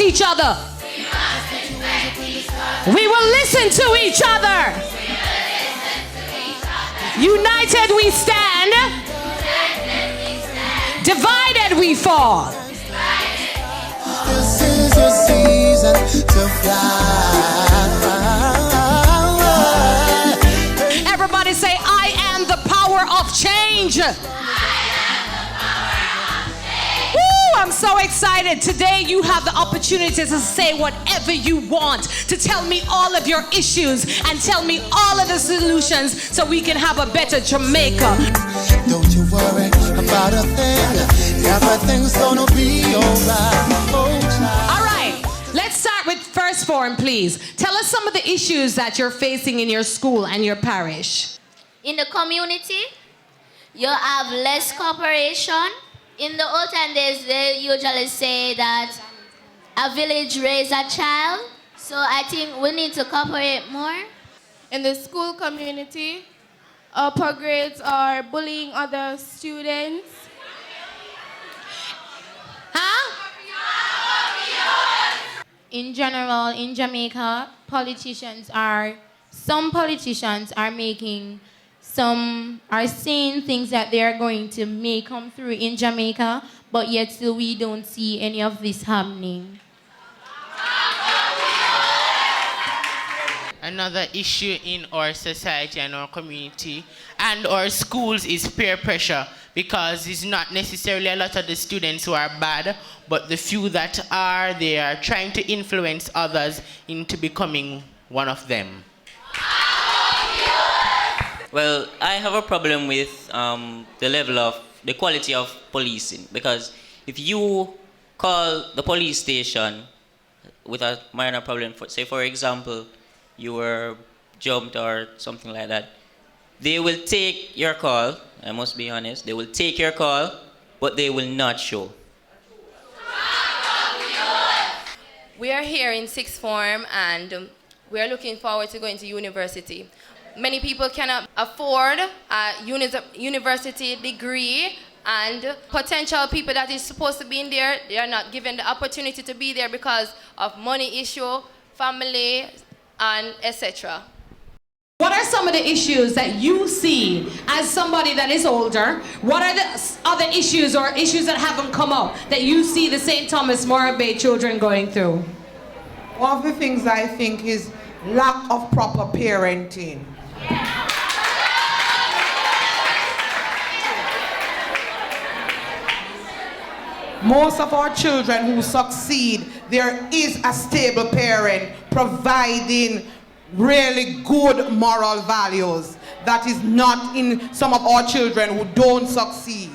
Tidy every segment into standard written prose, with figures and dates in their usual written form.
each other. We will listen to each other. United we stand. Divided we fall. This is your season to fly. Everybody say, I am the power of change. I'm so excited. Today you have the opportunity to say whatever you want, to tell me all of your issues and tell me all of the solutions so we can have a better Jamaica. Don't you worry about a thing. Everything's gonna be alright. All right, let's start with first form, please. Tell us some of the issues that you're facing in your school and your parish. In the community, you have less cooperation. In the olden days, they usually say that a village raises a child. So I think we need to cooperate more. In the school community, upper grades are bullying other students. Huh? In general, in Jamaica, some politicians are saying things that they are going to make come through in Jamaica, but yet still we don't see any of this happening. Another issue in our society and our community and our schools is peer pressure, because it's not necessarily a lot of the students who are bad, but the few that are, they are trying to influence others into becoming one of them. Well, I have a problem with the quality of policing, because if you call the police station with a minor problem, say for example, you were jumped or something like that, they will take your call, I must be honest, they will take your call, but they will not show. We are here in sixth form and we are looking forward to going to university. Many people cannot afford a university degree, and potential people that is supposed to be in there, they are not given the opportunity to be there because of money issue, family, and etc. What are some of the issues that you see as somebody that is older? What are the other issues or issues that haven't come up that you see the St. Thomas Morant Bay children going through? One of the things I think is lack of proper parenting. Most of our children who succeed, there is a stable parent providing really good moral values. That is not in some of our children who don't succeed.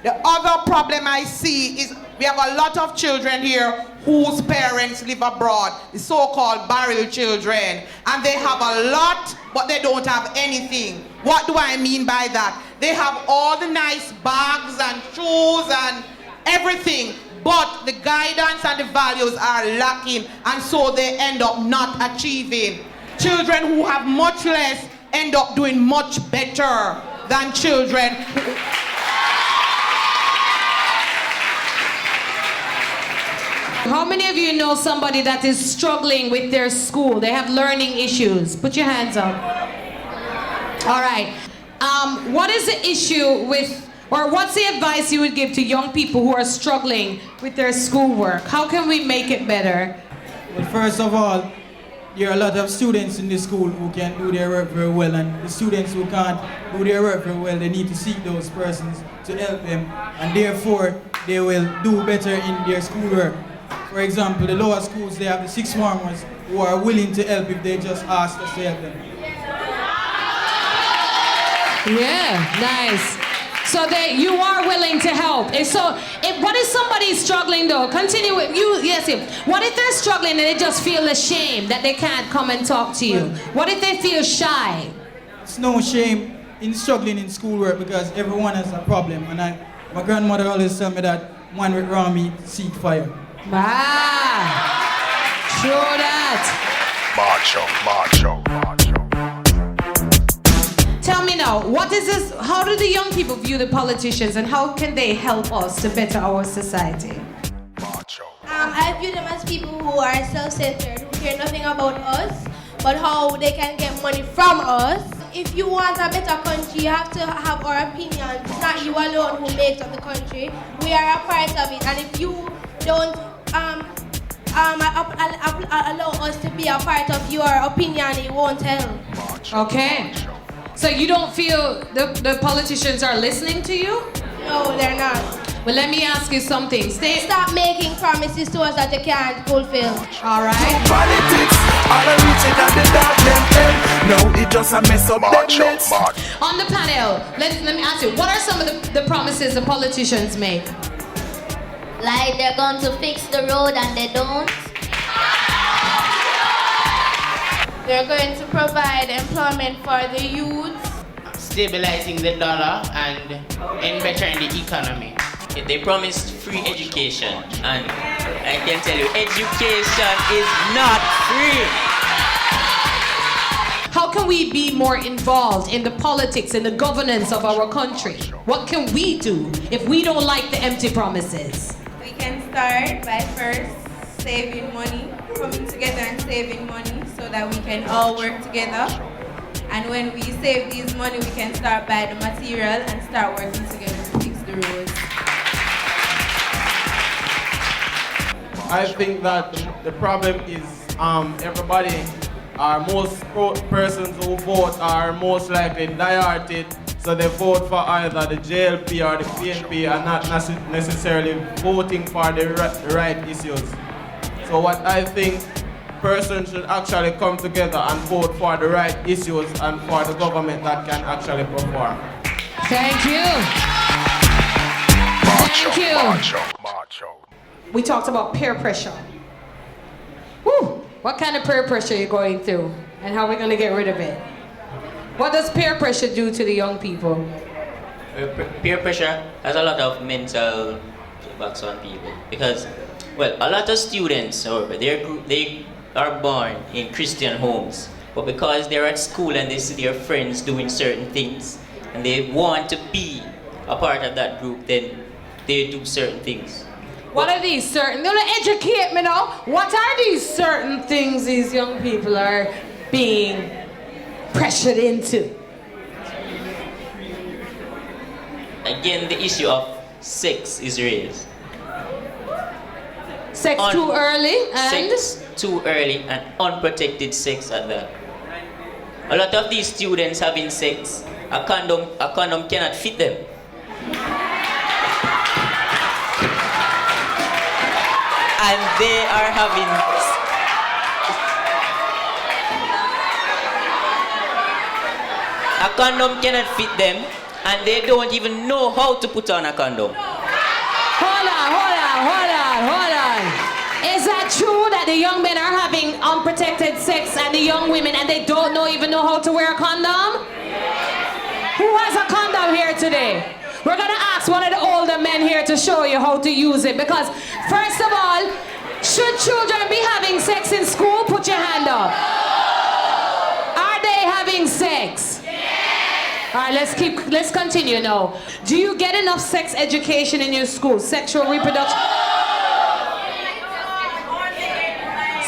The other problem I see is we have a lot of children here whose parents live abroad, the so-called barrel children, and they have a lot, but they don't have anything. What do I mean by that? They have all the nice bags and shoes and everything, but the guidance and the values are lacking, and so they end up not achieving. Children who have much less end up doing much better than children who... How many of you know somebody that is struggling with their school? They have learning issues. Put your hands up. All right. What is the issue with, or what's the advice you would give to young people who are struggling with their schoolwork? How can we make it better? Well, first of all, there are a lot of students in the school who can do their work very well, and the students who can't do their work very well, they need to seek those persons to help them, and therefore they will do better in their schoolwork. For example, the lower schools, they have the sixth formers who are willing to help if they just ask us to help them. Yeah, nice. So you are willing to help. And so, what if somebody's struggling though? Continue with you, yes. What if they're struggling and they just feel ashamed that they can't come and talk to you? What if they feel shy? It's no shame in struggling in schoolwork, because everyone has a problem. And my grandmother always tell me that one with raw meat seek fire. True that. Macho. Tell me now, what is this? How do the young people view the politicians, and how can they help us to better our society? I view them as people who are self-centered, who care nothing about us, but how they can get money from us. If you want a better country, you have to have our opinions. It's not you alone who makes up the country. We are a part of it, and if you don't allow us to be a part of your opinion, it won't help. Okay. So you don't feel the politicians are listening to you? No, they're not. Well, let me ask you something. Stop making promises to us that you can't fulfill. All right. Politics, all the reaching and the dark them end. No, it just a mess up them mess. On the panel, let me ask you, what are some of the promises the politicians make? Like they're going to fix the road and they don't. They're going to provide employment for the youth. Stabilizing the dollar and bettering the economy. They promised free education, and I can tell you, education is not free. How can we be more involved in the politics and the governance of our country? What can we do if we don't like the empty promises? We can start by first saving money, coming together and saving money so that we can all work together. And when we save these money, we can start buy the material and start working together to fix the roads. I think that the problem is everybody, most persons who vote are most likely die-hearted, so they vote for either the JLP or the PNP and not necessarily voting for the right issues. So what I think, persons should actually come together and vote for the right issues and for the government that can actually perform. Thank you. Thank you. We talked about peer pressure. Woo! What kind of peer pressure are you going through and how are we going to get rid of it? What does peer pressure do to the young people? Peer pressure has a lot of mental impacts on people because, well, a lot of students, however, they are born in Christian homes, but because they're at school and they see their friends doing certain things and they want to be a part of that group, then they do certain things. What are these certain, they'll educate me now, what are these certain things these young people are being pressured into? Again, the issue of sex is raised. Sex too early and? Sex too early and unprotected sex at that. A lot of these students having sex, a condom cannot fit them. And they are having a condom cannot fit them, and they don't even know how to put on a condom. Hold on. Is that true that the young men are having unprotected sex and the young women and they don't even know how to wear a condom? Who has a condom here today? We're gonna ask one of the older men here to show you how to use it because first of all, should children be having sex in school? Put your hand up. Are they having sex? All right, let's continue now. Do you get enough sex education in your school? Sexual reproduction?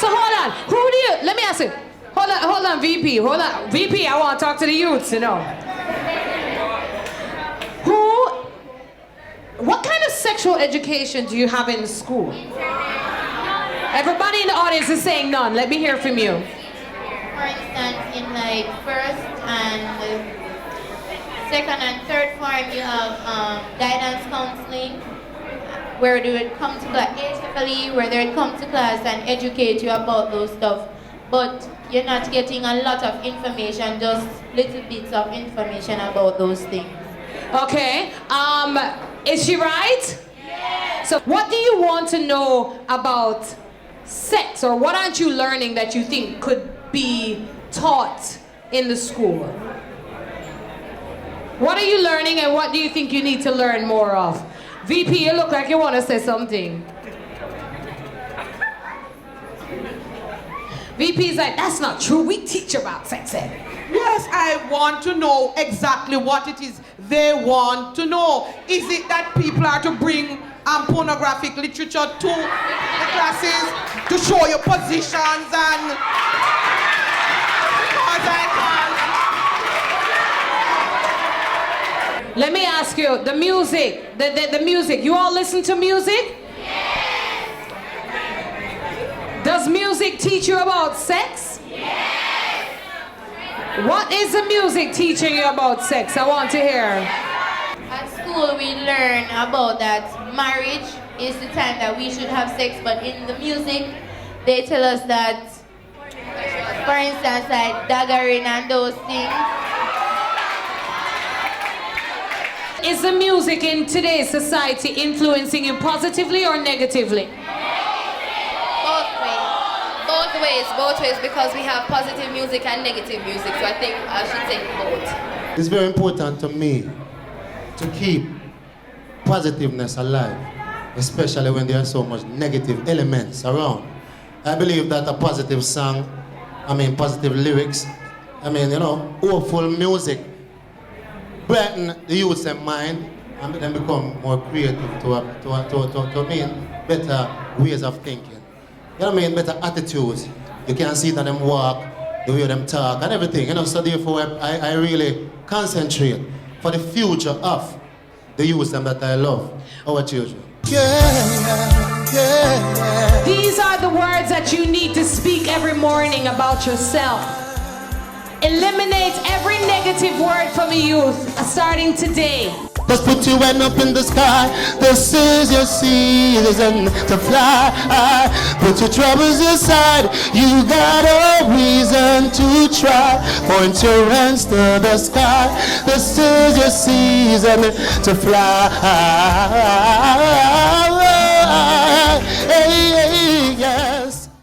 So hold on, let me ask you. Hold on, VP, VP, I want to talk to the youths, you know. What kind of sexual education do you have in school? Everybody in the audience is saying none. Let me hear from you. For instance, in like first and second and third form, you have guidance counseling, where they would come to class, where they would come to class and educate you about those stuff. But you're not getting a lot of information, just little bits of information about those things. Okay. Is she right? Yes. So what do you want to know about sex, or what aren't you learning that you think could be taught in the school? What are you learning and what do you think you need to learn more of? VP, you look like you want to say something. VP's like, that's not true. We teach about sex ed. Yes, I want to know exactly what it is they want to know. Is it that people are to bring pornographic literature to the classes to show your positions and Let me ask you, the music, the music, you all listen to music? Yes. Does music teach you about sex? Yes. What is the music teaching you about sex? I want to hear. At school we learn about that marriage is the time that we should have sex, but in the music they tell us that, for instance, like daggering and those things. Is the music in today's society influencing you positively or negatively? Both ways, because we have positive music and negative music, so I think I should take both. It's very important to me to keep positiveness alive, especially when there are so much negative elements around. I believe that a positive song, positive lyrics, hopeful music, brighten the youth's mind and then become more creative to better ways of thinking. Better attitudes. You can see that them walk, the way them talk and everything. So therefore I really concentrate for the future of the youth that I love, our children. These are the words that you need to speak every morning about yourself. Eliminate every negative word from the youth, starting today. Just put your hand up in the sky. This is your season to fly. Put your troubles aside. You got a reason to try. Point your hands to the sky. This is your season to fly.